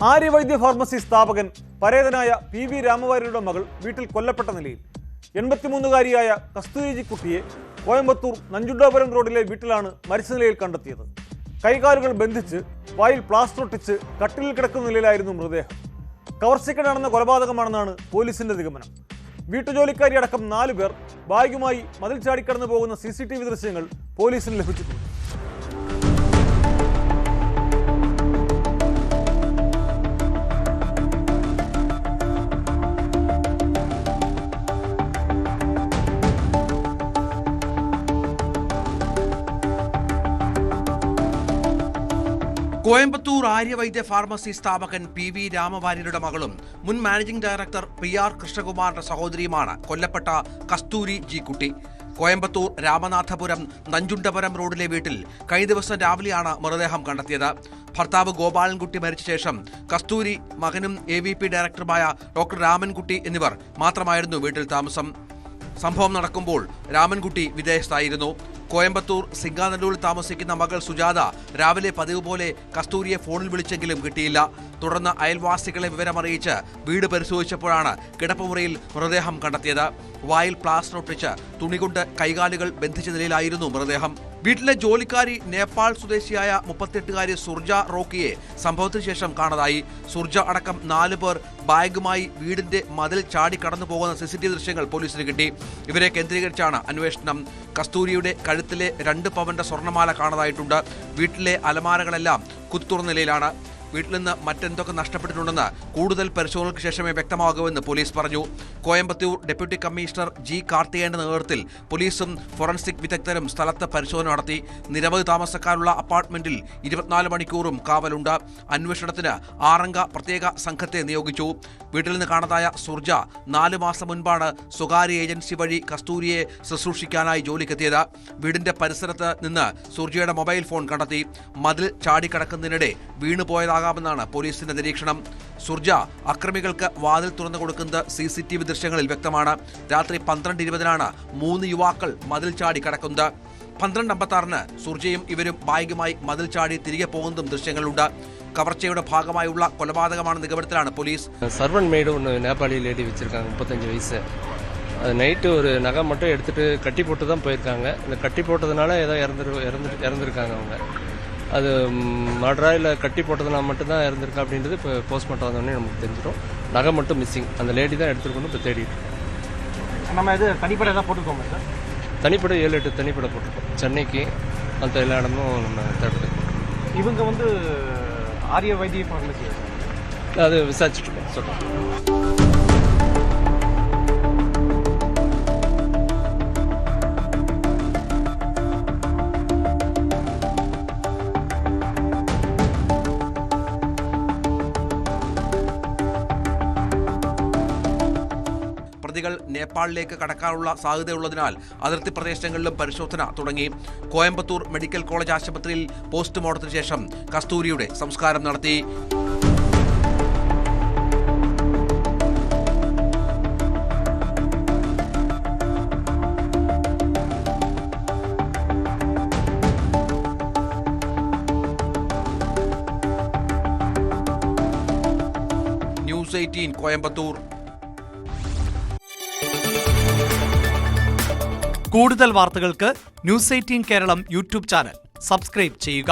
Arya Vaidya pharmacy സ്ഥാപകൻ പരേതനായ PV രാമവാര്യരുടെ മകൾ വീട്ടിൽ കൊല്ലപ്പെട്ട നിലയിൽ 83-കാരിയായ കസ്തൂരി കുട്ടിയെ കോയമ്പത്തൂർ നഞ്ചുണ്ടാപുരം റോഡിലെ വീട്ടിലാണ് മരിച്ച നിലയിൽ കണ്ടെത്തിയത്. കൈകാലുകൾ ബന്ധിച്ച് വായിൽ പ്ലാസ്റ്റർ ഒട്ടിച്ച് കട്ടിലിൽ കിടക്കുന്ന നിലയിലായിരുന്നു മൃതദേഹം. കവർച്ചയ്ക്ക് നടന്ന കൊലപാതകമാണെന്നാണ് പോലീസിന്റെ നിഗമനം. വീട്ടുജോലിക്കാരി അടക്കം 4 പേർ ബാഗുമായി മതിൽ ചാടിക്കടന്നു പോകുന്ന CCTV ദൃശ്യങ്ങൾ പോലീസിന് ലഭിച്ചിട്ടുണ്ട്. കോയമ്പത്തൂർ ആര്യവൈദ്യ ഫാർമസി സ്ഥാപകൻ PV രാമവാര്യരുടെ മകളും മുൻ മാനേജിംഗ് ഡയറക്ടർ PR കൃഷ്ണകുമാറിന്റെ സഹോദരിയുമാണ് കൊല്ലപ്പെട്ട കസ്തൂരി കുട്ടി. കോയമ്പത്തൂർ രാമനാഥപുരം നഞ്ചുണ്ടപുരം റോഡിലെ വീട്ടിൽ കഴിഞ്ഞ ദിവസം രാവിലെയാണ് മൃതദേഹം കണ്ടെത്തിയത്. ഭർത്താവ് ഗോപാലൻകുട്ടി മരിച്ച ശേഷം കസ്തൂരി, മകനും AVP ഡയറക്ടറുമായ ഡോക്ടർ രാമൻകുട്ടി എന്നിവർ മാത്രമായിരുന്നു വീട്ടിൽ താമസം. സംഭവം നടക്കുമ്പോൾ രാമൻകുട്ടി വിദേശത്തായിരുന്നു. കോയമ്പത്തൂർ സിംഗാനല്ലൂരിൽ താമസിക്കുന്ന മകൾ സുജാത രാവിലെ പതിവ് പോലെ കസ്തൂരിയെ ഫോണിൽ വിളിച്ചെങ്കിലും കിട്ടിയില്ല. തുടർന്ന് അയൽവാസികളെ വിവരമറിയിച്ച് വീട് പരിശോധിച്ചപ്പോഴാണ് കിടപ്പുമുറിയിൽ മൃതദേഹം കണ്ടെത്തിയത്. വായിൽ പ്ലാസ്റ്റർ ഒട്ടിച്ച് തുണികൊണ്ട് കൈകാലുകൾ ബന്ധിച്ച നിലയിലായിരുന്നു മൃതദേഹം. വീട്ടിലെ ജോലിക്കാരി നേപ്പാൾ സ്വദേശിയായ 38-കാരി സുർജ റോക്കിയെ സംഭവത്തിന് ശേഷം കാണാതായി. സുർജ അടക്കം 4 പേർ ബാഗുമായി വീടിന്റെ മതിൽ ചാടി കടന്നു പോകുന്ന CCTV ദൃശ്യങ്ങൾ പോലീസിന് കിട്ടി. ഇവരെ കേന്ദ്രീകരിച്ചാണ് അന്വേഷണം. കസ്തൂരിയുടെ കഴുത്തിലെ 2 പവന്റെ സ്വർണ്ണമാല കാണാതായിട്ടുണ്ട്. വീട്ടിലെ അലമാരകളെല്ലാം കുത്തുറന്ന നിലയിലാണ്. വീട്ടിൽ നിന്ന് മറ്റെന്തൊക്കെ നഷ്ടപ്പെട്ടിട്ടുണ്ടെന്ന് കൂടുതൽ പരിശോധനയ്ക്ക് ശേഷമേ വ്യക്തമാകുമെന്ന് പോലീസ് പറഞ്ഞു. കോയമ്പത്തൂർ ഡെപ്യൂട്ടി കമ്മീഷണർ G കാർത്തികേയന്റെ നേതൃത്വത്തിൽ പോലീസും ഫോറൻസിക് വിദഗ്ധരും സ്ഥലത്ത് പരിശോധന നടത്തി. നിരവധി താമസക്കാരുള്ള അപ്പാർട്ട്മെന്റിൽ 24 മണിക്കൂറും കാവലുണ്ട്. അന്വേഷണത്തിന് 6 അംഗ പ്രത്യേക സംഘത്തെ നിയോഗിച്ചു. വീട്ടിൽ നിന്ന് കാണാതായ സുർജ 4 മാസം മുൻപാണ് സ്വകാര്യ ഏജൻസി വഴി കസ്തൂരിയെ ശുശ്രൂഷിക്കാനായി ജോലിക്കെത്തിയത്. വീടിന്റെ പരിസരത്ത് നിന്ന് സുർജയുടെ മൊബൈൽ ഫോൺ കണ്ടെത്തി. മതിൽ ചാടിക്കടക്കുന്നതിനിടെ വീണുപോയതാകാമെന്നാണ് പോലീസിന്റെ നിരീക്ഷണം. സുർജ അക്രമികൾക്ക് വാതിൽ തുറന്നു കൊടുക്കുന്നത് CCTV ദൃശ്യങ്ങളിൽ വ്യക്തമാണ്. രാത്രി 12:20-നാണ് 3 യുവാക്കൾ മതിൽ ചാടി കടക്കുന്നത്. 12:56-ന് സുർജയും ഇവരും ബാഗുമായി മതിൽ ചാടി തിരികെ പോകുന്നതും ദൃശ്യങ്ങളുണ്ട്. കവർച്ചയുടെ ഭാഗമായുള്ള കൊലപാതകമാണ് നിഗമനത്തിലാണ് പോലീസ്. சர்வன் மேடு ஒன்று நேபாளி லேடி வச்சுருக்காங்க, 35 வயசு. அது நைட்டு ஒரு நகை மட்டும் எடுத்துகிட்டு கட்டி போட்டு தான் போயிருக்காங்க. இந்த கட்டி போட்டதுனால ஏதோ இறந்துருக்காங்க அவங்க. அது மர்டரா இல்லை கட்டி போட்டதுனால மட்டும்தான் இறந்துருக்கா அப்படின்றது இப்போ போஸ்ட்மார்ட்டம் வந்தோடனே நமக்கு தெரிஞ்சிடும். நகை மட்டும் மிஸ்ஸிங். அந்த லேடி தான் எடுத்துகிட்டு கொண்டு இப்போ தேடிட்டு நம்ம இது தனிப்படை தான் போட்டுக்கோங்க சார். தனிப்படை 7-8 தனிப்படை போட்டிருக்கோம். சென்னைக்கு மற்ற எல்லா இடமும் நம்ம தேடுறோம். இவங்க வந்து ஆரிய வைத்திய ஃபார்மசி அது விசாரிச்சுட்டு இருக்கோம் சொல்கிறோம். പ്രതികൾ നേപ്പാളിലേക്ക് കടക്കാനുള്ള സാധ്യതയുള്ളതിനാൽ അതിർത്തി പ്രദേശങ്ങളിലും പരിശോധന തുടങ്ങി. കോയമ്പത്തൂർ മെഡിക്കൽ കോളേജ് ആശുപത്രിയിൽ പോസ്റ്റ്മോർട്ടത്തിന് ശേഷം കസ്തൂരിയുടെ സംസ്കാരം നടത്തി. ന്യൂസ് 18 കോയമ്പത്തൂർ. കൂടുതൽ വാർത്തകൾക്ക് News 18 Keralam YouTube channel subscribe ചെയ്യുക.